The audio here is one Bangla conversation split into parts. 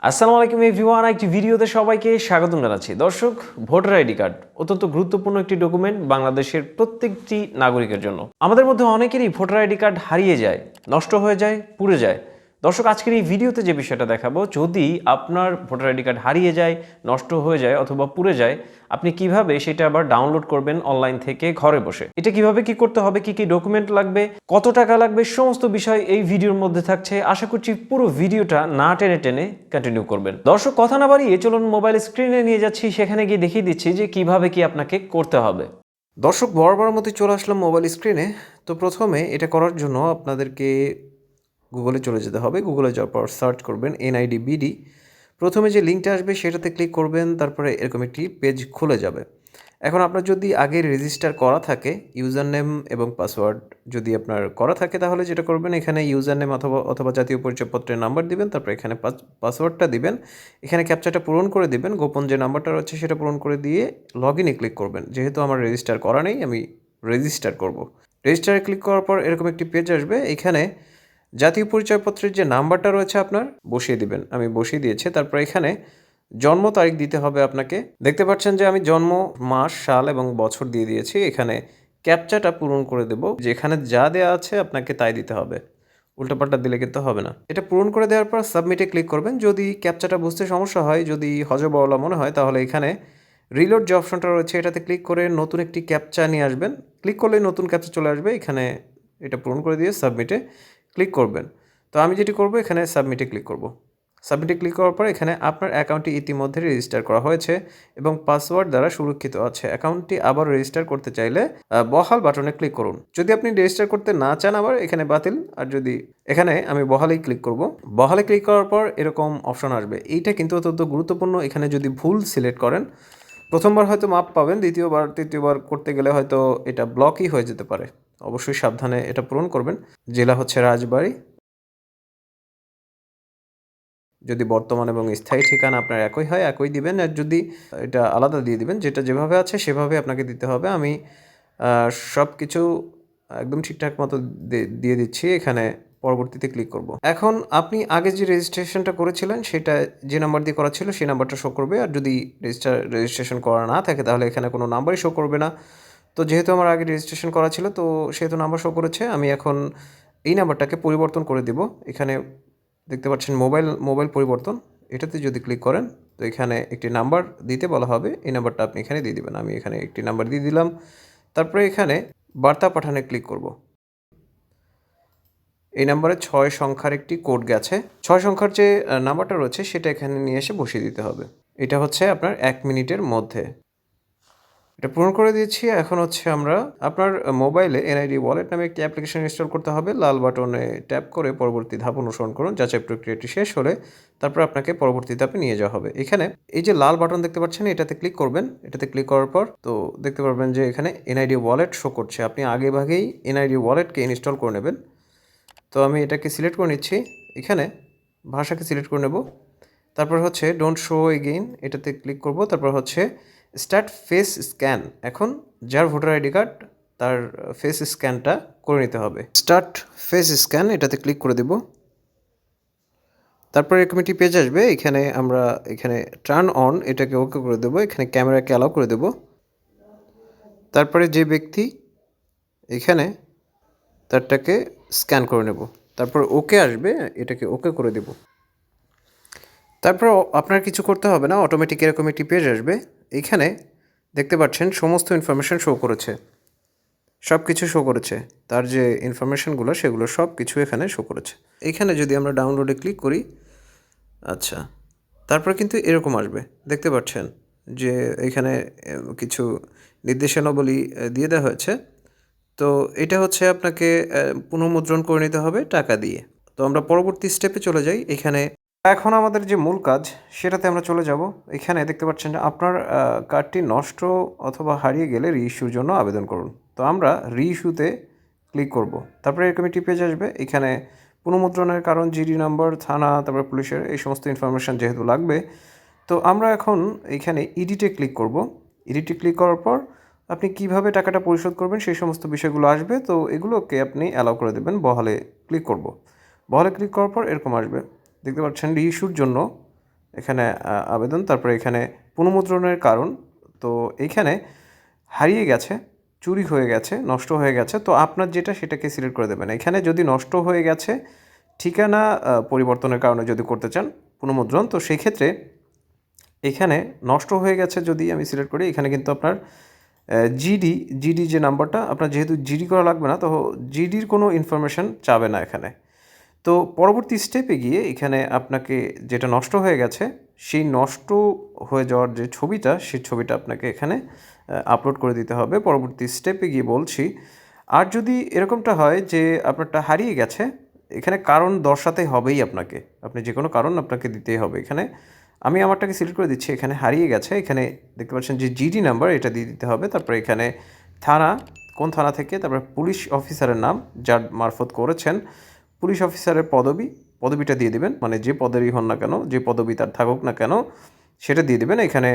আসসালামু আলাইকুম এভরিওয়ান, একটি ভিডিওতে সবাইকে স্বাগতম জানাচ্ছি। দর্শক, ভোটার আইডি কার্ড অত্যন্ত গুরুত্বপূর্ণ একটি ডকুমেন্ট বাংলাদেশের প্রত্যেকটি নাগরিকের জন্য। আমাদের মধ্যে অনেকেরই ভোটার আইডি কার্ড হারিয়ে যায়, নষ্ট হয়ে যায়, পুড়ে যায়। দর্শক, আজকের এই ভিডিওতে যে বিষয়টা দেখাবো, যদি আপনার ভোটার আইডি কার্ড হারিয়ে যায়, নষ্ট হয়ে যায় অথবা পুড়ে যায়, আপনি কিভাবে সেটা আবার ডাউনলোড করবেন অনলাইন থেকে ঘরে বসে। এটা কিভাবে কি করতে হবে, কি কি ডকুমেন্ট লাগবে, কত টাকা লাগবে, সমস্ত বিষয় এই ভিডিওর মধ্যে থাকছে। আশা করছি পুরো ভিডিওটা না টেনে টেনে কন্টিনিউ করবেন। দর্শক, কথা না বাড়িয়ে চলুন মোবাইল স্ক্রিনে নিয়ে যাচ্ছি, সেখানে গিয়ে দেখিয়ে দিচ্ছি যে কিভাবে কি আপনাকে করতে হবে। দর্শক, বরাবর মতো চলে আসলাম মোবাইল স্ক্রিনে। তো প্রথমে এটা করার জন্য আপনাদেরকে গুগলে চলে যেতে হবে। গুগলে যাওয়ার পর সার্চ করবেন NID প্রথমে যে লিঙ্কটা আসবে সেটাতে ক্লিক করবেন, তারপরে এরকম একটি পেজ খুলে যাবে। এখন আপনার যদি আগে রেজিস্টার করা থাকে, ইউজার নেম এবং পাসওয়ার্ড যদি আপনার করা থাকে, তাহলে যেটা করবেন, এখানে ইউজার নেম অথবা জাতীয় পরিচয়পত্রের নাম্বার দিবেন, তারপর এখানে পাসওয়ার্ডটা দিবেন, এখানে ক্যাপচাটা পূরণ করে দিবেন, গোপন যে নাম্বারটা রয়েছে সেটা পূরণ করে দিয়ে লগ ইনে ক্লিক করবেন। যেহেতু আমার রেজিস্টার করা নেই, আমি রেজিস্টার করব। রেজিস্টারে ক্লিক করার পর এরকম একটি পেজ আসবে। এখানে জাতীয় পরিচয়পত্রের যে নাম্বারটা রয়েছে আপনার বসিয়ে দিবেন। আমি বসিয়ে দিয়েছি। তারপর এখানে জন্ম তারিখ দিতে হবে আপনাকে। দেখতে পাচ্ছেন যে আমি জন্ম, মাস, সাল এবং বছর দিয়ে দিয়েছি। এখানে ক্যাপচাটা পূরণ করে দেব। যেখানে যা দেওয়া আছে আপনাকে তাই দিতে হবে, উল্টাপাল্টা দিলে কিন্তু হবে না। এটা পূরণ করে দেওয়ার পর সাবমিটে ক্লিক করবেন। যদি ক্যাপচাটা বুঝতে সমস্যা হয়, যদি হযবরল মনে হয়, তাহলে এখানে রিলোড যে অপশনটা রয়েছে এটাতে ক্লিক করে নতুন একটি ক্যাপচা নিয়ে আসবেন। ক্লিক করলেই নতুন ক্যাপচা চলে আসবে। এখানে এটা পূরণ করে দিয়ে সাবমিটে ক্লিক করবেন। তো আমি যেটি করব, এখানে সাবমিটে ক্লিক করব। সাবমিটে ক্লিক করার পর এখানে আপনার অ্যাকাউন্টটি ইতিমধ্যে রেজিস্টার করা হয়েছে এবং পাসওয়ার্ড দ্বারা সুরক্ষিত আছে। অ্যাকাউন্টটি আবার রেজিস্টার করতে চাইলে বহাল বাটনে ক্লিক করুন। যদি আপনি রেজিস্টার করতে না চান, আবার এখানে বাতিল। আর যদি এখানে আমি বহালেই ক্লিক করব। বহালে ক্লিক করার পর এরকম অপশন আসবে। এইটা কিন্তু অত্যন্ত গুরুত্বপূর্ণ। এখানে যদি ভুল সিলেক্ট করেন, প্রথমবার হয়তো মাপ পাবেন, দ্বিতীয়বার তৃতীয়বার করতে গেলে হয়তো এটা ব্লকই হয়ে যেতে পারে। অবশ্যই সাবধানে এটা পূরণ করবেন। জেলা হচ্ছে রাজবাড়ী। যদি বর্তমান এবং স্থায়ী ঠিকানা আপনার একই হয়, একই দিবেন। আর যদি এটা আলাদা দিয়ে দিবেন, যেটা যেভাবে আছে সেভাবে আপনাকে দিতে হবে। আমি সব কিছু একদম ঠিকঠাক মতো দিয়ে দিচ্ছি। এখানে পরবর্তীতে ক্লিক করব। এখন আপনি আগে যে রেজিস্ট্রেশনটা করেছিলেন, সেটা যে নাম্বার দিয়ে করা ছিল সেই নাম্বারটা শো করবে। আর যদি রেজিস্ট্রেশন করা না থাকে, তাহলে এখানে কোনো নাম্বারই শো করবে না। তো যেহেতু আমার আগে রেজিস্ট্রেশন করা ছিল, তো সেহেতু নাম্বার শো করেছে। আমি এখন এই নাম্বারটাকে পরিবর্তন করে দিব। এখানে দেখতে পাচ্ছেন মোবাইল পরিবর্তন, এটাতে যদি ক্লিক করেন, তো এখানে একটি নাম্বার দিতে বলা হবে। এই নাম্বারটা আপনি এখানে দিয়ে দিবেন। আমি এখানে একটি নাম্বার দিয়ে দিলাম। তারপরে এখানে বার্তা পাঠানে ক্লিক করব। এই নাম্বারে 6 সংখ্যার একটি কোড গেছে। 6 সংখ্যার যে নাম্বারটা রয়েছে সেটা এখানে নিয়ে এসে বসিয়ে দিতে হবে। এটা হচ্ছে আপনার 1 মিনিটের মধ্যে। এটা পূরণ করে দিয়েছি। এখন হচ্ছে আমরা আপনার মোবাইলে এনআইডি ওয়ালেট নামে একটি অ্যাপ্লিকেশন ইনস্টল করতে হবে। লাল বাটনে ট্যাপ করে পরবর্তী ধাপ অনুসরণ করুন। যাচাই প্রক্রিয়াটি শেষ হলে তারপর আপনাকে পরবর্তী ধাপে নিয়ে যাওয়া হবে। এখানে এই যে লাল বাটন দেখতে পাচ্ছেন, এটাতে ক্লিক করবেন। এটাতে ক্লিক করার পর তো দেখতে পারবেন যে এখানে এনআইডি ওয়ালেট শো করছে। আপনি আগেভাগেই এনআইডি ওয়ালেটকে ইনস্টল করে নেবেন। তো আমি এটাকে সিলেক্ট করে নিচ্ছি। এখানে ভাষাকে সিলেক্ট করে নেব। তারপর হচ্ছে ডোন্ট শো এগেইন, এটাতে ক্লিক করব। তারপর হচ্ছে স্টার্ট ফেস স্ক্যান। এখন যার ভোটার আইডি কার্ড, তার ফেস স্ক্যানটা করে নিতে হবে। স্টার্ট ফেস স্ক্যান, এটাতে ক্লিক করে দেব। তারপর এরকম একটি পেজ আসবে। এখানে টার্ন অন, এটাকে ওকে করে দেবো। এখানে ক্যামেরাকে অ্যালাউ করে দেব। তারপরে যে ব্যক্তি এখানে তারটাকে স্ক্যান করে নেব। তারপর ওকে আসবে, এটাকে ওকে করে দেব। তারপর আপনার কিছু করতে হবে না, অটোমেটিক এরকম একটি পেজ আসবে। এখানে দেখতে পাচ্ছেন সমস্ত ইনফরমেশান শো করেছে, সব কিছু শো করেছে। তার যে ইনফরমেশানগুলো সেগুলো সব কিছু এখানে শো করেছে। এখানে যদি আমরা ডাউনলোডে ক্লিক করি, আচ্ছা, তারপর কিন্তু এরকম আসবে। দেখতে পাচ্ছেন যে এখানে কিছু নির্দেশনাবলী দিয়ে দেওয়া হয়েছে। তো এটা হচ্ছে আপনাকে পুনঃমুদ্রণ করে নিতে হবে টাকা দিয়ে। তো আমরা পরবর্তী স্টেপে চলে যাই। এখন আমাদের যে মূল কাজ সেটাতে আমরা চলে যাব। এখানে দেখতে পাচ্ছেন যে আপনার কার্ডটি নষ্ট অথবা হারিয়ে গেলে রিইস্যুর জন্য আবেদন করুন। তো আমরা রিইস্যুতে ক্লিক করব। তারপরে এরকম একটি পেজ আসবে। এখানে পুনঃমুদ্রণের কারণ, জিডি নাম্বার, থানা, তারপরে পুলিশের এই সমস্ত ইনফরমেশান যেহেতু লাগবে, তো আমরা এখন এখানে ইডিটে ক্লিক করব। ইডিটে ক্লিক করার পর আপনি কিভাবে টাকাটা পরিশোধ করবেন সেই সমস্ত বিষয়গুলো আসবে। তো এগুলোকে আপনি অ্যালাউ করে দেবেন। বহালে ক্লিক করব। বহালে ক্লিক করার পর এরকম আসবে। দেখতে পাচ্ছেন রিইস্যুর জন্য এখানে আবেদন, তারপরে এখানে পুনঃমুদ্রণের কারণ। তো এইখানে হারিয়ে গেছে, চুরি হয়ে গেছে, নষ্ট হয়ে গেছে, তো আপনার যেটা সেটাকে সিলেক্ট করে দেবেন। এখানে যদি নষ্ট হয়ে গেছে ঠিকানা পরিবর্তনের কারণে যদি করতে চান পুনঃমুদ্রণ, তো সেই ক্ষেত্রে এখানে নষ্ট হয়ে গেছে যদি আমি সিলেক্ট করি, এখানে কিন্তু আপনার জিডি যে নাম্বারটা আপনার যেহেতু জিডি করা লাগবে না, তো জিডির কোনো ইনফরমেশান চাবে না এখানে। তো পরবর্তী স্টেপে গিয়ে এখানে আপনাকে যেটা নষ্ট হয়ে গেছে সেই নষ্ট হয়ে যাওয়ার যে ছবিটা, সেই ছবিটা আপনাকে এখানে আপলোড করে দিতে হবে। পরবর্তী স্টেপে গিয়ে বলছি, আর যদি এরকমটা হয় যে আপনারটা হারিয়ে গেছে, এখানে কারণ দর্শাতে হবেই আপনাকে, আপনি যে কোনো কারণ আপনাকে দিতেই হবে। এখানে আমি আমারটাকে সিলেক্ট করে দিচ্ছি, এখানে হারিয়ে গেছে, এখানে দেখতে পাচ্ছেন যে জিডি নাম্বার এটা দিয়ে দিতে হবে। তারপরে এখানে থানা, কোন থানা থেকে, তারপরে পুলিশ অফিসারের নাম যার মারফত করেছেন, পুলিশ অফিসারের পদবিটা দিয়ে দিবেন, মানে যে পদেরই হন না কেন, যে পদবি তার থাকুক না কেন সেটা দিয়ে দিবেন। এখানে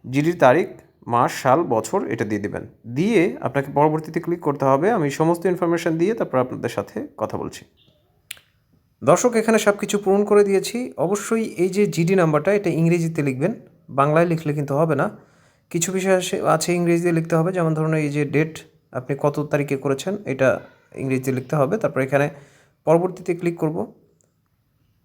জিডির তারিখ, মাস, সাল, বছর এটা দিয়ে দিবেন। দিয়ে আপনাকে পরবর্তীতে ক্লিক করতে হবে। আমি সমস্ত ইনফরমেশান দিয়ে তারপর আপনাদের সাথে কথা বলছি। দর্শক, এখানে সব কিছু পূরণ করে দিয়েছি। অবশ্যই এই যে জিডি নাম্বারটা এটা ইংরেজিতে লিখবেন, বাংলায় লিখলে কিন্তু হবে না। কিছু বিষয় আছে ইংরেজিতে লিখতে হবে, যেমন ধরুন এই যে ডেট, আপনি কত তারিখে করেছেন এটা ইংরেজিতে লিখতে হবে। তারপর এখানে পরবর্তীতে ক্লিক করব।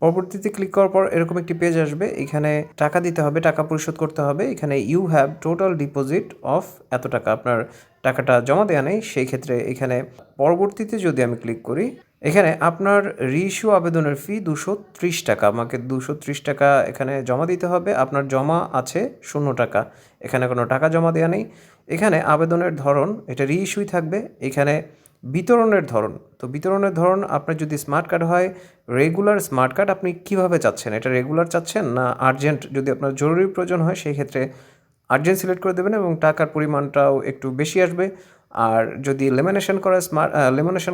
পরবর্তীতে ক্লিক করার পর এরকম একটি পেজ আসবে, এখানে টাকা দিতে হবে, টাকা পরিশোধ করতে হবে। এখানে you have total deposit of এত টাকা, আপনার টাকাটা জমা দেওয়া নেই, সেই ক্ষেত্রে এখানে পরবর্তীতে যদি আমি ক্লিক করি, এখানে আপনার রিইস্যু আবেদনের ফি 230 টাকা, আমাকে 230 টাকা এখানে জমা দিতে হবে। আপনার জমা আছে 0 টাকা, এখানে কোনো টাকা জমা দেওয়া নেই। এখানে আবেদনের ধরন এটা রিইস্যুই থাকবে। এখানে বিতরণের ধরন, তো বিতরণের ধরন আপনার যদি স্মার্ট কার্ড হয়, রেগুলার স্মার্ট কার্ড আপনি কীভাবে চাচ্ছেন, এটা রেগুলার চাচ্ছেন না আর্জেন্ট, যদি আপনার জরুরি প্রয়োজন হয় সেই ক্ষেত্রে আর্জেন্ট সিলেক্ট করে দেবেন এবং টাকার পরিমাণটাও একটু বেশি আসবে। আর যদি লেমিনেশন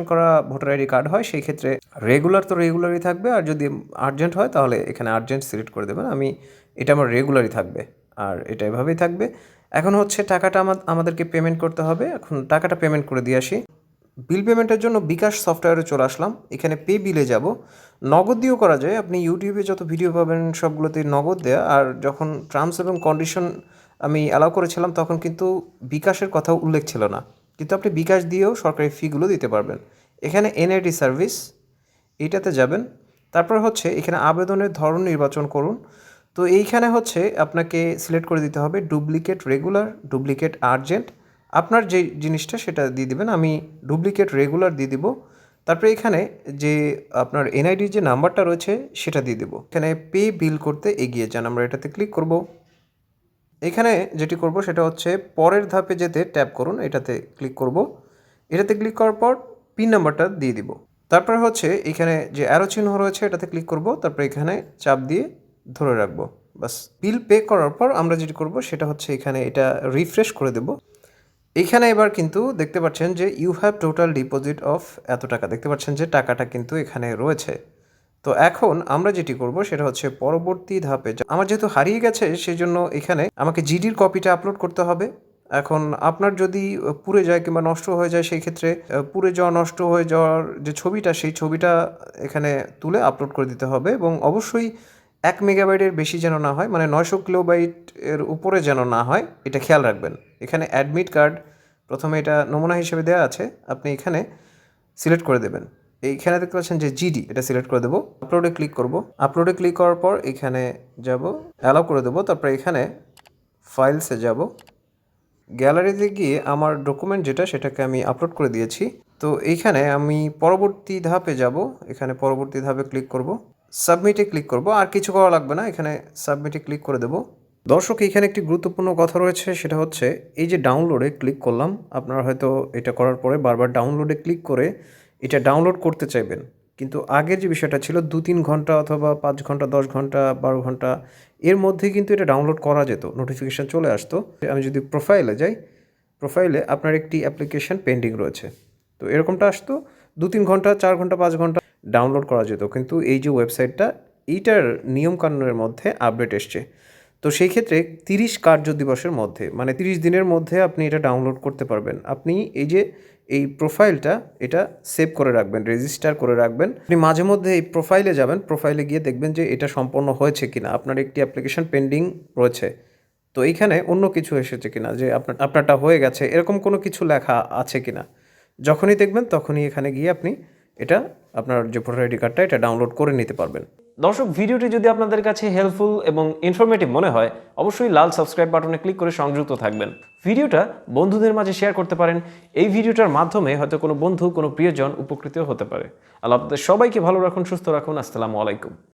করা ভোটার আইডি কার্ড হয় সেই ক্ষেত্রে রেগুলার তো রেগুলারই থাকবে, আর যদি আর্জেন্ট হয় তাহলে এখানে আর্জেন্ট সিলেক্ট করে দেবেন। এটা আমার রেগুলারই থাকবে, আর এটা এভাবেই থাকবে। এখন হচ্ছে টাকাটা আমাদেরকে পেমেন্ট করতে হবে। এখন টাকাটা পেমেন্ট করে দিয়ে আসি। বিল পেমেন্টের জন্য বিকাশ সফটওয়্যারে চলে আসলাম। এখানে পে বিলে যাব, নগদ দিয়েও করা যায়। আপনি ইউটিউবে যত ভিডিও পাবেন সবগুলোতেই নগদ দেয়া। আর যখন টার্মস এবং কন্ডিশন আমি অ্যালাউ করেছিলাম তখন কিন্তু বিকাশের কথা উল্লেখ ছিল না, কিন্তু আপনি বিকাশ দিয়েও সরকারি ফিগুলো দিতে পারবেন। এখানে এনআইডি সার্ভিস এইটাতে যাবেন, তারপর হচ্ছে এখানে আবেদনের ধরন নির্বাচন করুন। তো এইখানে হচ্ছে আপনাকে সিলেক্ট করে দিতে হবে ডুপ্লিকেট রেগুলার, ডুপ্লিকেট আর্জেন্ট, আপনার যে জিনিসটা সেটা দিয়ে দিবেন। আমি ডুপ্লিকেট রেগুলার দিয়ে দিব। তারপরে এখানে যে আপনার এনআইডির যে নাম্বারটা রয়েছে সেটা দিয়ে দেবো। এখানে পে বিল করতে এগিয়ে যান, আমরা এটাতে ক্লিক করব। এখানে যেটি করব সেটা হচ্ছে পরের ধাপে যেতে ট্যাপ করুন, এটাতে ক্লিক করব। এটাতে ক্লিক করার পর পিন নাম্বারটা দিয়ে দিব। তারপরে হচ্ছে এখানে যে অ্যারো চিহ্ন রয়েছে এটাতে ক্লিক করব, তারপরে এখানে চাপ দিয়ে ধরে রাখবো। বাস, বিল পে করার পর আমরা যেটি করব সেটা হচ্ছে এখানে এটা রিফ্রেশ করে দেব। এইখানে এবার কিন্তু দেখতে পাচ্ছেন যে you have total deposit of এত টাকা, দেখতে পাচ্ছেন যে টাকাটা কিন্তু এখানে রয়েছে। তো এখন আমরা যেটি করব সেটা হচ্ছে পরবর্তী ধাপে, আমার যেহেতু হারিয়ে গেছে সেই জন্য এখানে আমাকে জিডির কপিটা আপলোড করতে হবে। এখন আপনার যদি পুড়ে যায় কিংবা নষ্ট হয়ে যায় সেই ক্ষেত্রে পুড়ে যাওয়া, নষ্ট হয়ে যাওয়ার যে ছবিটা সেই ছবিটা এখানে তুলে আপলোড করে দিতে হবে, এবং অবশ্যই 1 মেগাবাইটের বেশি যেন না হয়, মানে 900 কিলোবাইট এর উপরে যেন না হয়, এটা খেয়াল রাখবেন। এখানে অ্যাডমিট কার্ড প্রথমে এটা নমুনা হিসেবে দেওয়া আছে, আপনি এখানে সিলেক্ট করে দেবেন। এইখানে দেখতে পাচ্ছেন যে জিডি, এটা সিলেক্ট করে দেবো। আপলোডে ক্লিক করব। আপলোডে ক্লিক করার পর এখানে যাব, অ্যালাউ করে দেবো। তারপরে এখানে ফাইলসে যাব, গ্যালারিতে গিয়ে আমার ডকুমেন্ট যেটা সেটাকে আমি আপলোড করে দিয়েছি। তো এইখানে আমি পরবর্তী ধাপে যাব, এখানে পরবর্তী ধাপে ক্লিক করব, সাবমিটে ক্লিক করব। আর কিছু করা লাগবে না, এখানে সাবমিটে ক্লিক করে দেব। দর্শক, এখানে একটি গুরুত্বপূর্ণ কথা রয়েছে, সেটা হচ্ছে এই যে ডাউনলোডে ক্লিক করলাম, আপনারা হয়তো এটা করার পরে বারবার ডাউনলোডে ক্লিক করে এটা ডাউনলোড করতে চাইবেন, কিন্তু আগের যে বিষয়টা ছিল 2-3 ঘন্টা অথবা 5 ঘন্টা, 10 ঘন্টা, 12 ঘন্টা এর মধ্যে কিন্তু এটা ডাউনলোড করা যেত, নোটিফিকেশান চলে আসতো। আমি যদি প্রোফাইলে যাই, প্রোফাইলে আপনার একটি অ্যাপ্লিকেশান পেন্ডিং রয়েছে, তো এরকমটা আসতো। 2-3 ঘন্টা, 4 ঘন্টা, 5 ঘন্টা ডাউনলোড করা যেত, কিন্তু এই যে ওয়েবসাইটটা এইটার নিয়মকানুনের মধ্যে আপডেট এসছে। তো সেই ক্ষেত্রে 30 কার্য দিবসের মধ্যে, মানে 30 দিনের মধ্যে আপনি এটা ডাউনলোড করতে পারবেন। আপনি এই যে এই প্রোফাইলটা এটা সেভ করে রাখবেন, রেজিস্টার করে রাখবেন। আপনি মাঝে মধ্যে এই প্রোফাইলে যাবেন, প্রোফাইলে গিয়ে দেখবেন যে এটা সম্পন্ন হয়েছে কিনা, আপনার একটি অ্যাপ্লিকেশন পেন্ডিং রয়েছে, তো এইখানে অন্য কিছু এসেছে কিনা, যে আপনারটা হয়ে গেছে এরকম কোনো কিছু লেখা আছে কিনা। যখনই দেখবেন তখনই এখানে গিয়ে আপনি এটা আপনার যে ভোটার আইডি কার্ডটা এটা ডাউনলোড করে নিতে পারবেন। দর্শক, ভিডিওটি যদি আপনাদের কাছে হেল্পফুল এবং ইনফরমেটিভ মনে হয় অবশ্যই লাল সাবস্ক্রাইব বাটনে ক্লিক করে সংযুক্ত থাকবেন। ভিডিওটা বন্ধুদের মাঝে শেয়ার করতে পারেন। এই ভিডিওটার মাধ্যমে হয়তো কোনো বন্ধু, কোনো প্রিয়জন উপকৃত হতে পারে। আল্লাহ আপনাদের সবাইকে ভালো রাখুন, সুস্থ রাখুন। আসসালামু আলাইকুম।